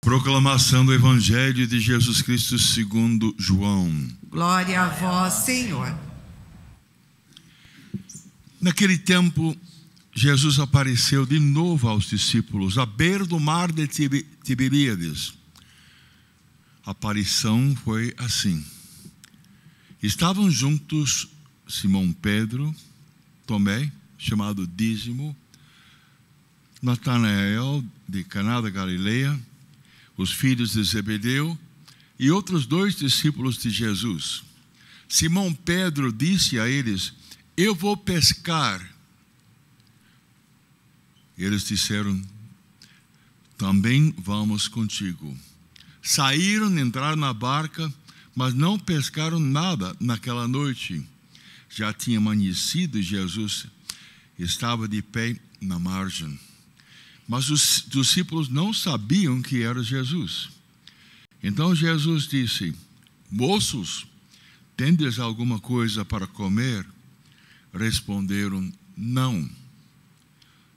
Proclamação do Evangelho de Jesus Cristo segundo João. Glória a vós, Senhor. Naquele tempo, Jesus apareceu de novo aos discípulos, à beira do mar de Tiberíades. A aparição foi assim. Estavam juntos Simão Pedro, Tomé, chamado Dízimo, Natanael, de Caná da Galileia, os filhos de Zebedeu e outros 2 discípulos de Jesus. Simão Pedro disse a eles: eu vou pescar. Eles disseram: também vamos contigo. Saíram, entraram na barca, mas não pescaram nada naquela noite. Já tinha amanhecido e Jesus estava de pé na margem. Mas os discípulos não sabiam que era Jesus. Então Jesus disse: moços, tendes alguma coisa para comer? Responderam: não.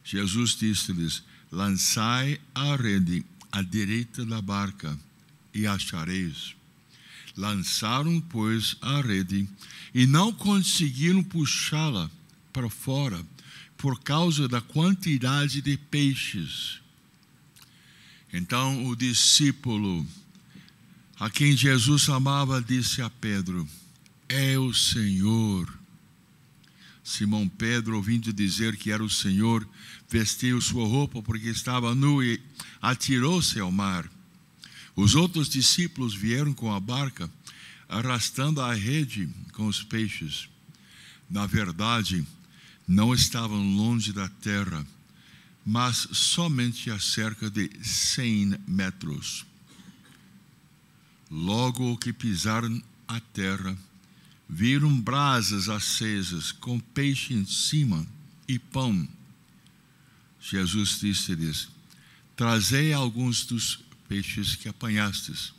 Jesus disse-lhes: lançai a rede à direita da barca e achareis. Lançaram, pois, a rede e não conseguiram puxá-la para fora, por causa da quantidade de peixes. Então o discípulo a quem Jesus amava disse a Pedro: é o Senhor. Simão Pedro, ouvindo dizer que era o Senhor, vestiu sua roupa porque estava nu e atirou-se ao mar. Os outros discípulos vieram com a barca, arrastando a rede com os peixes. Na verdade, não estavam longe da terra, mas somente a cerca de 100 metros. Logo que pisaram a terra, viram brasas acesas com peixe em cima e pão. Jesus disse-lhes: trazei alguns dos peixes que apanhastes.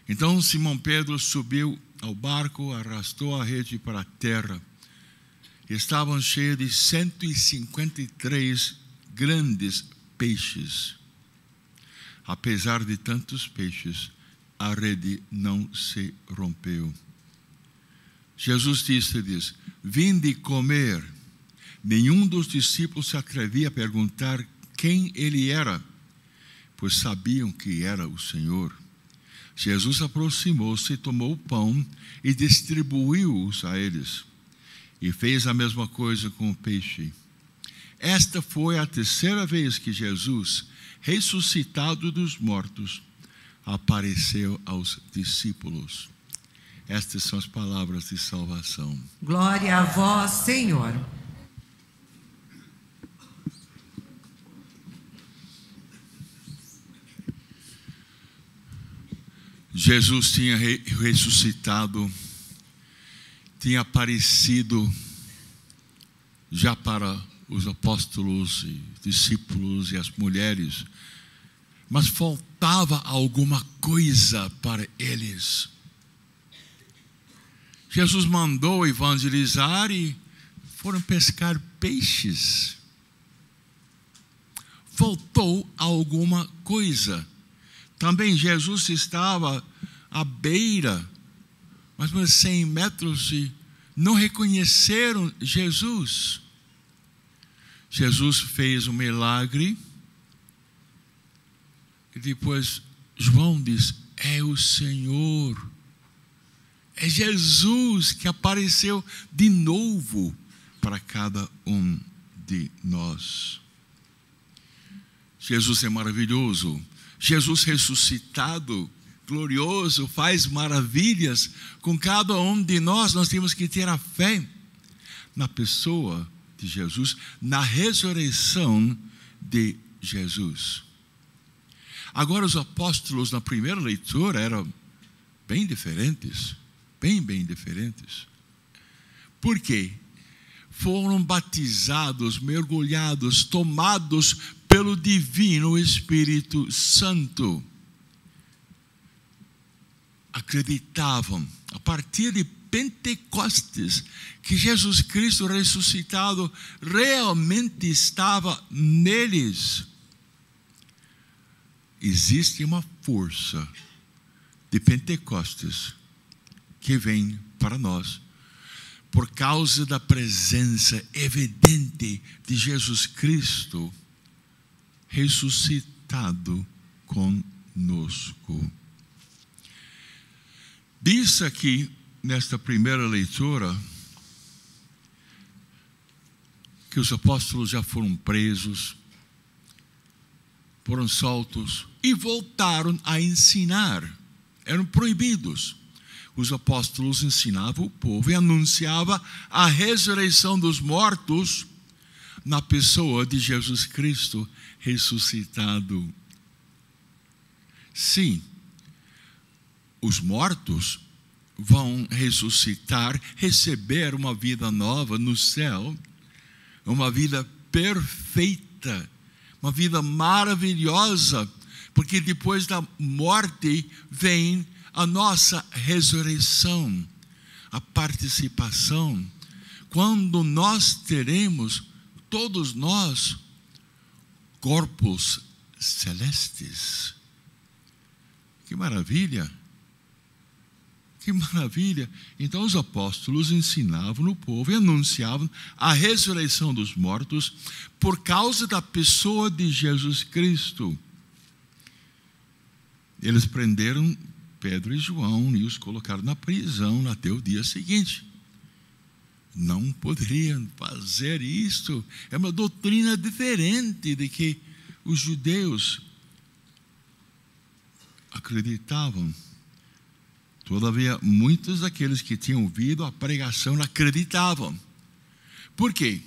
Então Simão Pedro subiu ao barco, arrastou a rede para a terra. Estavam cheios de 153 grandes peixes. Apesar de tantos peixes, a rede não se rompeu. Jesus disse-lhes: vinde comer. Nenhum dos discípulos se atrevia a perguntar quem ele era, pois sabiam que era o Senhor. Jesus aproximou-se, tomou o pão e distribuiu-os a eles. E fez a mesma coisa com o peixe. Esta foi a 3ª vez que Jesus, ressuscitado dos mortos, apareceu aos discípulos. Estas são as palavras de salvação. Glória a vós, Senhor. Jesus tinha ressuscitado, tinha aparecido já para os apóstolos e discípulos e as mulheres, mas faltava alguma coisa para eles. Jesus mandou evangelizar e foram pescar peixes. Faltou alguma coisa. Também Jesus estava à beira, mais ou menos 100 metros, e não reconheceram Jesus. Jesus fez um milagre e depois João diz: é o Senhor. É Jesus que apareceu de novo para cada um de nós. Jesus é maravilhoso. Jesus ressuscitado, glorioso, faz maravilhas com cada um de nós. Nós temos que ter a fé na pessoa de Jesus, na ressurreição de Jesus. Agora, os apóstolos na primeira leitura eram bem diferentes, bem diferentes. Por quê? Foram batizados, mergulhados, tomados pelo divino Espírito Santo. Acreditavam, a partir de Pentecostes, que Jesus Cristo ressuscitado realmente estava neles. existe uma força de Pentecostes que vem para nós por causa da presença evidente de Jesus Cristo ressuscitado conosco. Diz aqui, nesta primeira leitura, que os apóstolos já foram presos, foram soltos e voltaram a ensinar. Eram proibidos. Os apóstolos ensinavam o povo e anunciavam a ressurreição dos mortos na pessoa de Jesus Cristo ressuscitado. Sim, os mortos vão ressuscitar, receber uma vida nova no céu, uma vida perfeita, uma vida maravilhosa, porque depois da morte vem a nossa ressurreição, a participação, quando nós teremos, todos nós, corpos celestes. Que maravilha! Que maravilha! Então os apóstolos ensinavam o povo e anunciavam a ressurreição dos mortos por causa da pessoa de Jesus Cristo. Eles prenderam Pedro e João e os colocaram na prisão até o dia seguinte. Não poderiam fazer isso. É uma doutrina diferente de que os judeus acreditavam. Todavia, muitos daqueles que tinham ouvido a pregação acreditavam. Por quê?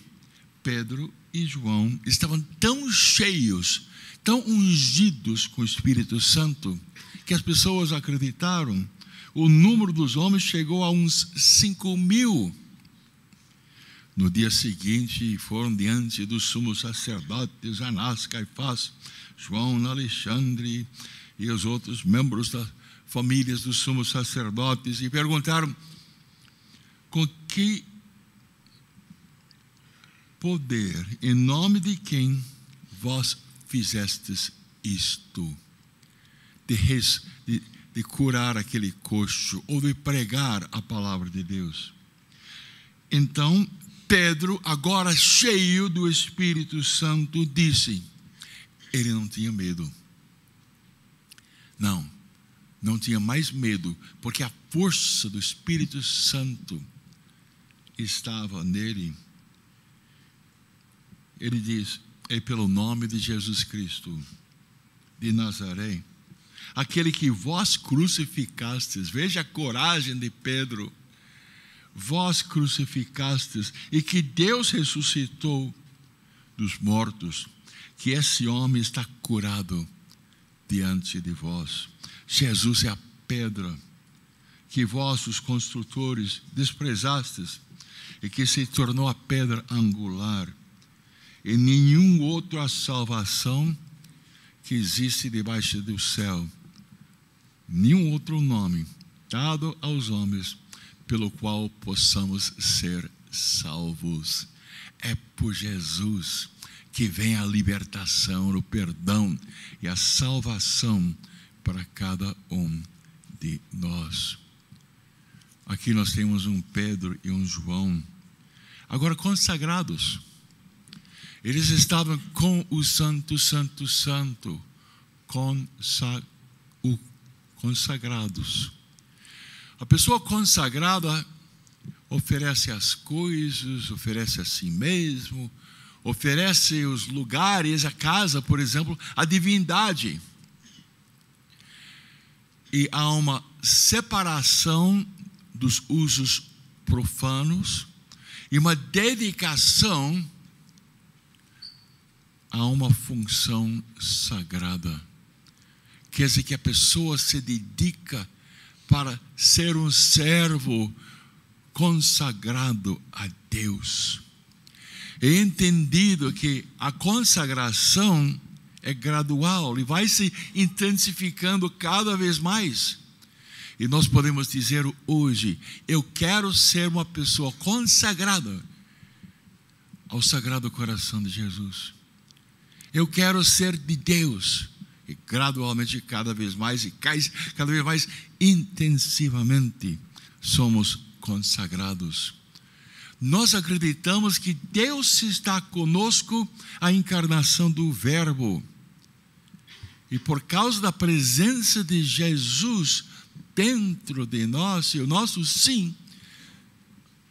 Pedro e João estavam tão cheios, tão ungidos com o Espírito Santo, que as pessoas acreditaram. O número dos homens chegou a uns 5.000. No dia seguinte, foram diante dos sumos sacerdotes, Anás, Caifás, João, Alexandre e os outros membros das famílias dos sumos sacerdotes e perguntaram: com que poder, em nome de quem vós fizestes isto? De curar aquele coxo ou de pregar a palavra de Deus. Então Pedro, agora cheio do Espírito Santo, disse, ele não tinha medo. Não tinha mais medo, porque a força do Espírito Santo estava nele. Ele diz: é pelo nome de Jesus Cristo de Nazaré, aquele que vós crucificastes. Veja a coragem de Pedro. Vós crucificastes e que Deus ressuscitou dos mortos, que esse homem está curado diante de vós. Jesus é a pedra que vós, os construtores, desprezastes e que se tornou a pedra angular. E nenhum outro a salvação que existe debaixo do céu, nenhum outro nome dado aos homens pelo qual possamos ser salvos. É por Jesus que vem a libertação, o perdão e a salvação para cada um de nós. Aqui nós temos um Pedro e um João, agora consagrados. Eles estavam com o Santo, Santo, Santo, consagrados. A pessoa consagrada oferece as coisas, oferece a si mesmo, oferece os lugares, a casa, por exemplo, a divindade. E há uma separação dos usos profanos e uma dedicação a uma função sagrada. Quer dizer que a pessoa se dedica para ser um servo consagrado a Deus. É entendido que a consagração é gradual e vai se intensificando cada vez mais. E nós podemos dizer hoje: eu quero ser uma pessoa consagrada ao Sagrado Coração de Jesus. Eu quero ser de Deus. E gradualmente, cada vez mais intensivamente, somos consagrados. Nós acreditamos que Deus está conosco, a encarnação do Verbo. E por causa da presença de Jesus dentro de nós, e o nosso sim,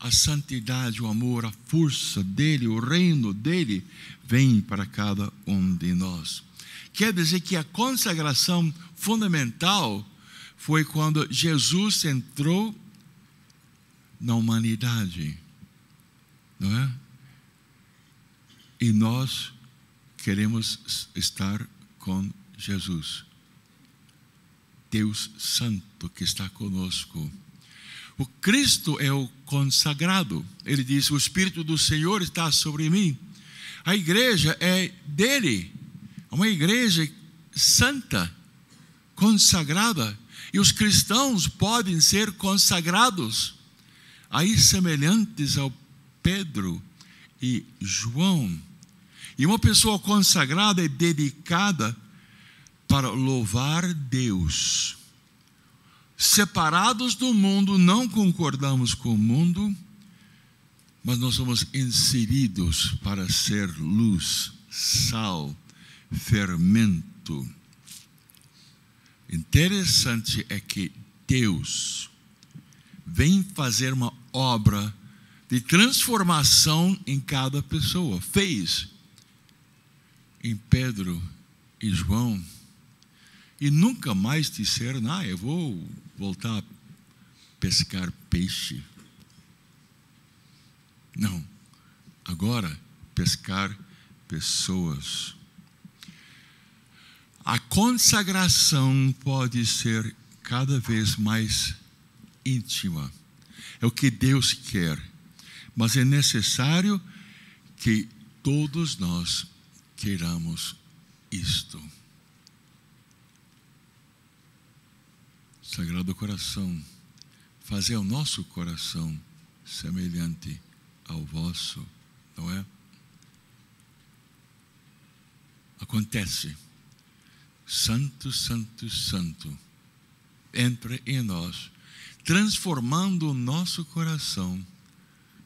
a santidade, o amor, a força dele, o reino dele, vem para cada um de nós. Quer dizer que a consagração fundamental foi quando Jesus entrou na humanidade, não é? E nós queremos estar com Jesus, Deus Santo que está conosco. O Cristo é o consagrado. Ele diz: o Espírito do Senhor está sobre mim. A igreja é dele, uma igreja santa, consagrada. E os cristãos podem ser consagrados, aí semelhantes ao Pedro e João. E uma pessoa consagrada é dedicada para louvar Deus. Separados do mundo, não concordamos com o mundo, mas nós somos inseridos para ser luz, sal, fermento. Interessante é que Deus vem fazer uma obra de transformação em cada pessoa. Fez em Pedro e João. E nunca mais disseram: eu vou voltar a pescar peixe. Não. Agora, pescar pessoas. A consagração pode ser cada vez mais íntima. É o que Deus quer. Mas é necessário que todos nós queiramos isto. Sagrado Coração, fazer o nosso coração semelhante ao vosso, não é? Acontece. Santo, Santo, Santo, entra em nós, transformando o nosso coração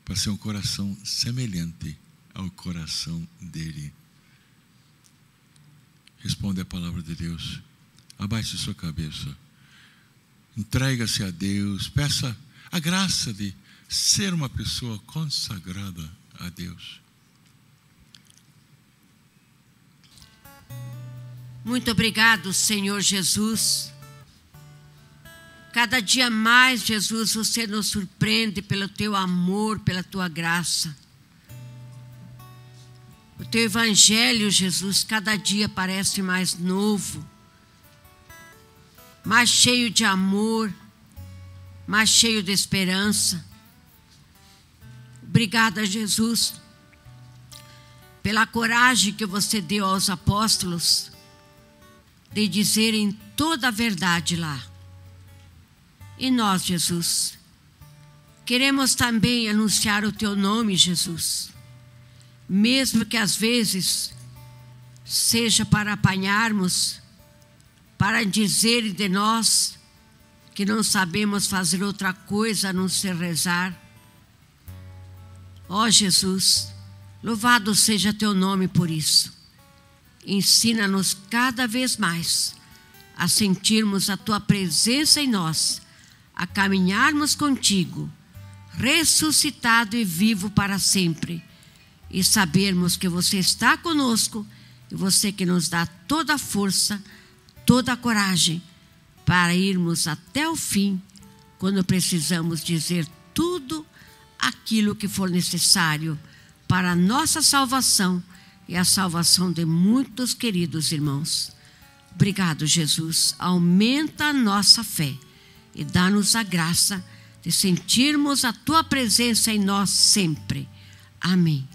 para ser um coração semelhante ao coração dele. Responde a palavra de Deus. Abaixe sua cabeça. Entrega-se a Deus. Peça a graça de ser uma pessoa consagrada a Deus. Muito obrigado, Senhor Jesus. Cada dia mais, Jesus, você nos surpreende pelo teu amor, pela tua graça. O teu evangelho, Jesus, cada dia parece mais novo, mais cheio de amor, mais cheio de esperança. Obrigada, Jesus, pela coragem que você deu aos apóstolos de dizerem toda a verdade lá. E nós, Jesus, queremos também anunciar o teu nome, Jesus, mesmo que às vezes seja para apanharmos, para dizerem de nós que não sabemos fazer outra coisa a não ser rezar. Ó Jesus, louvado seja teu nome por isso. Ensina-nos cada vez mais a sentirmos a tua presença em nós, a caminharmos contigo, ressuscitado e vivo para sempre, e sabermos que você está conosco e você que nos dá toda a força, toda a coragem para irmos até o fim, quando precisamos dizer tudo aquilo que for necessário para a nossa salvação e a salvação de muitos queridos irmãos. Obrigado, Jesus. Aumenta a nossa fé e dá-nos a graça de sentirmos a tua presença em nós sempre. Amém.